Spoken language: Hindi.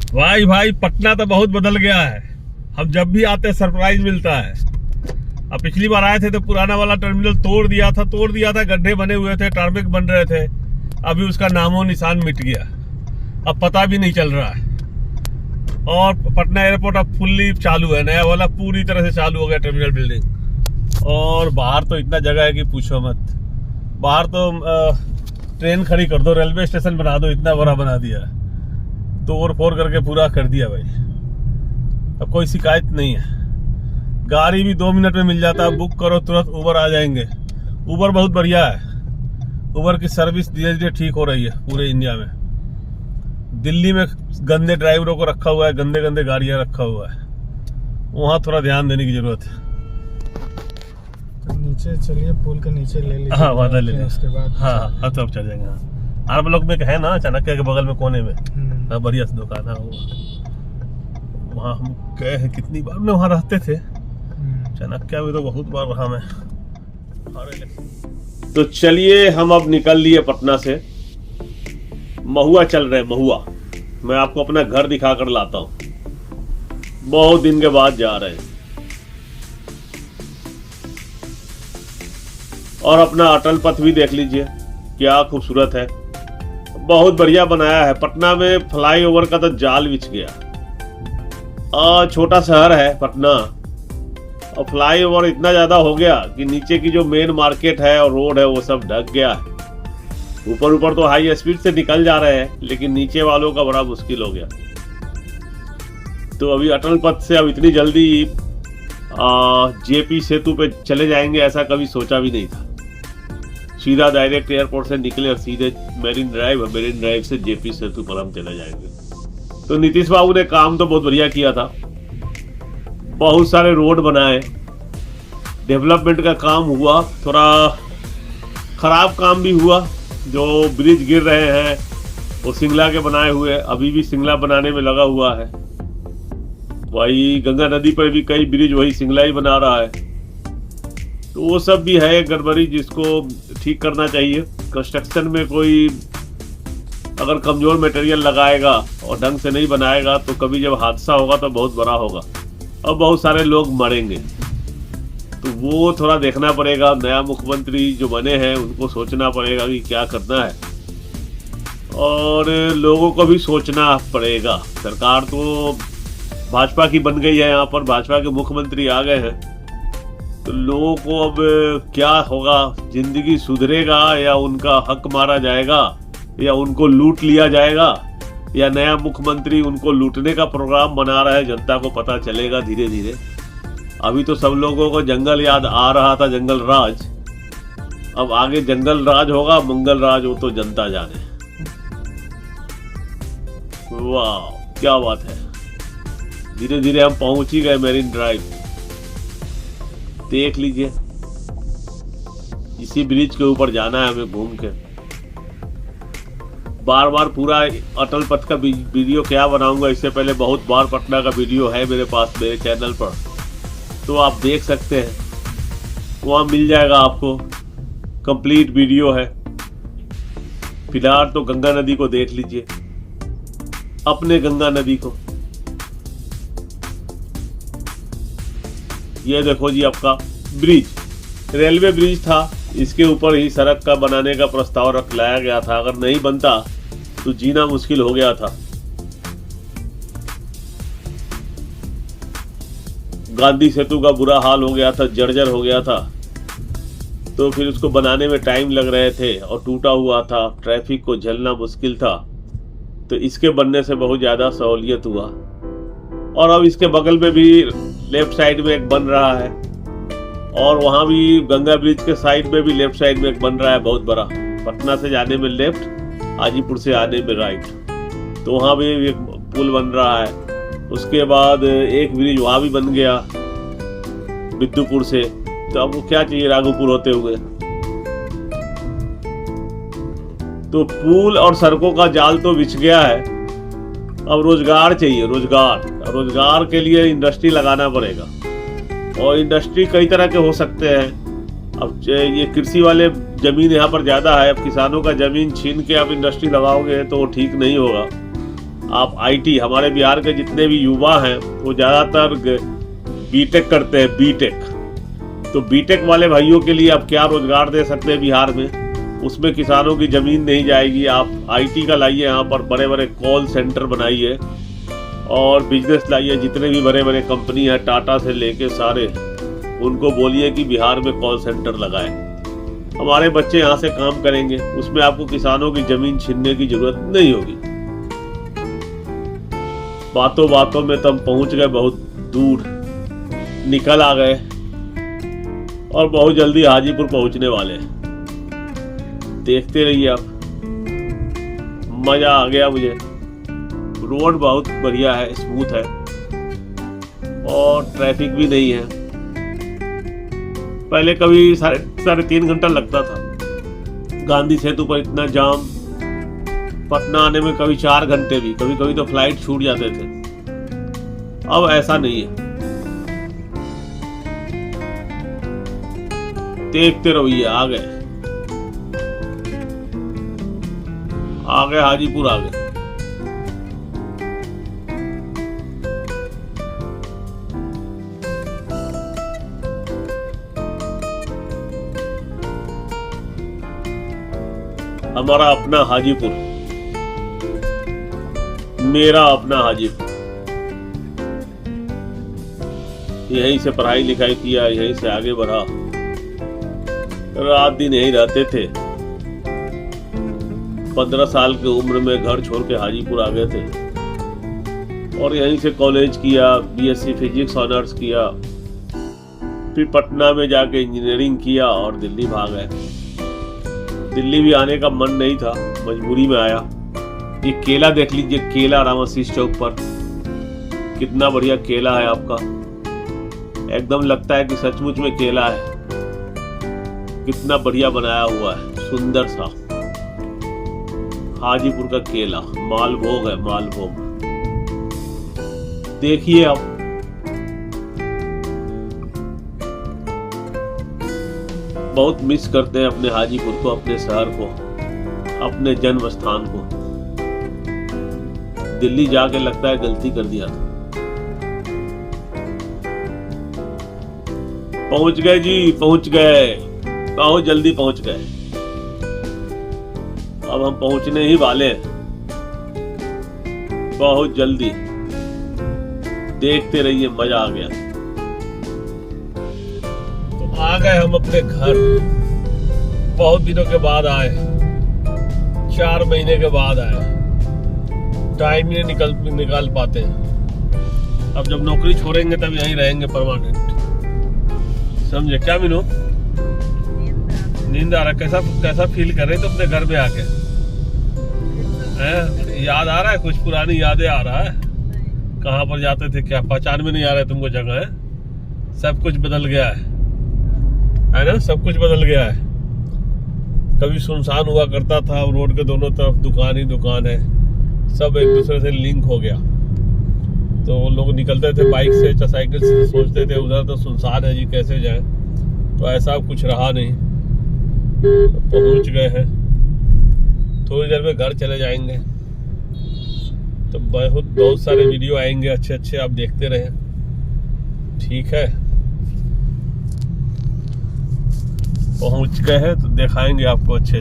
भाई भाई पटना तो बहुत बदल गया है। हम जब भी आते हैं सरप्राइज मिलता है। अब पिछली बार आए थे तो पुराना वाला टर्मिनल तोड़ दिया था, गड्ढे बने हुए थे, टारमेक बन रहे थे। अभी उसका नामो निशान मिट गया, अब पता भी नहीं चल रहा है। और पटना एयरपोर्ट अब फुल्ली चालू है, नया वाला पूरी तरह से चालू हो गया टर्मिनल बिल्डिंग। और बाहर तो इतना जगह है कि पूछो मत। बाहर तो ट्रेन खड़ी कर दो, रेलवे स्टेशन बना दो, इतना बड़ा बना दिया। तोड़ फोड़ करके पूरा कर दिया भाई। अब कोई शिकायत नहीं है, गाड़ी भी 2 मिनट में मिल जाता है। बुक करो तुरंत उबर आ जाएंगे। उबर बहुत बढ़िया है, उबर की सर्विस धीरे धीरे ठीक हो रही है पूरे इंडिया में। दिल्ली में गंदे ड्राइवरों को रखा हुआ है, गंदे गंदे गाड़ियां रखा हुआ है, वहां थोड़ा ध्यान देने की जरूरत है। तो नीचे चलिए, पुल के नीचे ले लीजिए। हाँ वहाँ ले लीजिए, उसके बाद हाँ अब तो चल जाएंगे। हाँ आर ब्लॉक में है ना, चाणक्य के बगल में कोने में, हाँ बढ़िया सी दुकान है वो। वहाँ हम गए हैं कितनी बार, में वहाँ रहते थे। चाणक्य में तो बहुत बार रहा मैं। तो चलिए हम अब निकल लिए पटना से, महुआ चल रहे। महुआ मैं आपको अपना घर दिखा कर लाता हूँ, बहुत दिन के बाद जा रहे हैं। और अपना अटल पथ भी देख लीजिए, क्या खूबसूरत है, बहुत बढ़िया बनाया है। पटना में फ्लाईओवर का तो जाल बिछ गया। छोटा शहर है पटना, और फ्लाईओवर इतना ज्यादा हो गया कि नीचे की जो मेन मार्केट है और रोड है वो सब ढक गया है। ऊपर ऊपर तो हाई स्पीड से निकल जा रहे हैं, लेकिन नीचे वालों का बड़ा मुश्किल हो गया। तो अभी अटल पथ से अब इतनी जल्दी जेपी सेतु पे चले जाएंगे, ऐसा कभी सोचा भी नहीं था। सीधा डायरेक्ट एयरपोर्ट से निकले और सीधे मेरिन ड्राइव, मेरिन ड्राइव से जेपी सेतु पर हम चले जाएंगे। तो नीतीश बाबू ने काम तो बहुत बढ़िया किया था, बहुत सारे रोड बनाए, डेवलपमेंट का काम हुआ। थोड़ा खराब काम भी हुआ, जो ब्रिज गिर रहे हैं वो सिंगला के बनाए हुए, अभी भी सिंगला बनाने में लगा हुआ है। वही गंगा नदी पर भी कई ब्रिज वही सिंगला ही बना रहा है। तो वो सब भी है गड़बड़ी, जिसको ठीक करना चाहिए। कंस्ट्रक्शन में कोई अगर कमजोर मटेरियल लगाएगा और ढंग से नहीं बनाएगा तो कभी जब हादसा होगा तो बहुत बड़ा होगा और बहुत सारे लोग मरेंगे। तो वो थोड़ा देखना पड़ेगा। नया मुख्यमंत्री जो बने हैं उनको सोचना पड़ेगा कि क्या करना है, और लोगों को भी सोचना पड़ेगा। सरकार तो भाजपा की बन गई है, यहाँ पर भाजपा के मुख्यमंत्री आ गए हैं। तो लोगों को अब क्या होगा, जिंदगी सुधरेगा या उनका हक मारा जाएगा या उनको लूट लिया जाएगा, या नया मुख्यमंत्री उनको लूटने का प्रोग्राम बना रहा है, जनता को पता चलेगा धीरे धीरे। अभी तो सब लोगों को जंगल याद आ रहा था, जंगल राज। अब आगे जंगल राज होगा, मंगल राज हो तो जनता जाने। वाह क्या बात है, धीरे धीरे हम पहुंच ही गए मेरिन ड्राइव। देख लीजिए, इसी ब्रिज के ऊपर जाना है हमें घूम के। बार बार पूरा अटल पथ का वीडियो क्या बनाऊंगा, इससे पहले बहुत बार पटना का वीडियो है मेरे पास मेरे चैनल पर, तो आप देख सकते हैं, वहाँ मिल जाएगा आपको, कंप्लीट वीडियो है। फिलहाल तो गंगा नदी को देख लीजिए, अपने गंगा नदी को। ये देखो जी आपका ब्रिज, रेलवे ब्रिज था, इसके ऊपर ही सड़क का बनाने का प्रस्ताव रख लाया गया था। अगर नहीं बनता तो जीना मुश्किल हो गया था। गांधी सेतु का बुरा हाल हो गया था, जर्जर हो गया था, तो फिर उसको बनाने में टाइम लग रहे थे और टूटा हुआ था, ट्रैफिक को झेलना मुश्किल था। तो इसके बनने से बहुत ज़्यादा सहूलियत हुआ। और अब इसके बगल में भी लेफ्ट साइड में एक बन रहा है, और वहाँ भी गंगा ब्रिज के साइड में भी लेफ्ट साइड में एक बन रहा है बहुत बड़ा। पटना से जाने में लेफ्ट, हाजीपुर से आने में राइट, तो वहाँ भी एक पुल बन रहा है। उसके बाद एक ब्रिज वहाँ भी बन गया बिद्दुपुर से। तो अब क्या चाहिए राघोपुर होते हुए। तो पुल और सड़कों का जाल तो बिछ गया है, अब रोजगार चाहिए। रोजगार के लिए इंडस्ट्री लगाना पड़ेगा, और इंडस्ट्री कई तरह के हो सकते हैं। अब ये कृषि वाले जमीन यहाँ पर ज़्यादा है, अब किसानों का जमीन छीन के आप इंडस्ट्री लगाओगे तो वो ठीक नहीं होगा। आप आईटी, हमारे बिहार के जितने भी युवा हैं वो ज़्यादातर बीटेक करते हैं, बीटेक। तो बीटेक वाले भाइयों के लिए आप क्या रोजगार दे सकते हैं बिहार में? उसमें किसानों की ज़मीन नहीं जाएगी। आप आईटी का लाइए, यहाँ पर बड़े बड़े कॉल सेंटर बनाइए और बिजनेस लाइए। जितने भी बड़े बड़े कंपनी हैं, टाटा से लेके सारे, उनको बोलिए कि बिहार में कॉल सेंटर लगाएं। हमारे बच्चे यहाँ से काम करेंगे, उसमें आपको किसानों की ज़मीन छीनने की जरूरत नहीं होगी। बातों बातों में तो हम पहुँच गए, बहुत दूर निकल आ गए और बहुत जल्दी हाजीपुर पहुंचने वाले हैं। देखते रहिए आप, मजा आ गया मुझे। रोड बहुत बढ़िया है, स्मूथ है और ट्रैफिक भी नहीं है। पहले कभी साढ़े 3 घंटा लगता था गांधी सेतु पर, इतना जाम। पटना आने में कभी 4 घंटे भी, कभी कभी तो फ्लाइट छूट जाते थे। अब ऐसा नहीं है। देखते रहिए, आ गए हाजीपुर, आ गए। हमारा अपना हाजीपुर, मेरा अपना हाजीपुर। यहीं से पढ़ाई लिखाई किया, यहीं से आगे बढ़ा। रात दिन यहीं रहते थे। 15 साल की उम्र में घर छोड़ के हाजीपुर आ गए थे और यहीं से कॉलेज किया, बीएससी फिजिक्स ऑनर्स किया। फिर पटना में जाके इंजीनियरिंग किया और दिल्ली भाग गए। दिल्ली भी आने का मन नहीं था, मजबूरी में आया। ये केला देख लीजिए, केला रामाशीष चौक पर, कितना बढ़िया केला है आपका। एकदम लगता है कि सचमुच में केला है। कितना बढ़िया बनाया हुआ है, सुंदर सा। हाजीपुर का केला मालभोग है, मालभोग। देखिए आप, बहुत मिस करते हैं अपने हाजीपुर को, अपने शहर को, अपने जन्म स्थान को। दिल्ली जाके लगता है गलती कर दिया था। पहुंच गए जी, पहुंच गए, बहुत जल्दी पहुंच गए। अब हम पहुंचने ही वाले हैं, बहुत जल्दी। देखते रहिए, मजा आ गया। तो आ गए हम अपने घर, बहुत दिनों के बाद आए, 4 महीने के बाद आए। टाइम ही निकाल पाते हैं। अब जब नौकरी छोड़ेंगे तब यहीं रहेंगे परमानेंट, समझे क्या मीनू? नींद आ रहा? कैसा फील कर रहे थे अपने घर में आके? याद आ रहा है? कुछ पुरानी यादें आ रहा है? कहाँ पर जाते थे, क्या पहचान में नहीं आ रहा है तुमको जगह है? सब कुछ बदल गया है ना? सब कुछ बदल गया है। कभी सुनसान हुआ करता था, रोड के दोनों तरफ दुकान ही दुकान है, सब एक दूसरे से लिंक हो गया। तो लोग निकलते थे बाइक से या साइकिल से, सोचते थे उधर तो सुनसान है जी, कैसे जाएं। तो ऐसा कुछ रहा नहीं, तो पहुंच गए हैं। थोड़ी देर में घर चले जाएंगे, तो बहुत सारे वीडियो आएंगे अच्छे, आप देखते रहें। ठीक है, पहुंच गए हैं तो दिखाएंगे आपको अच्छे।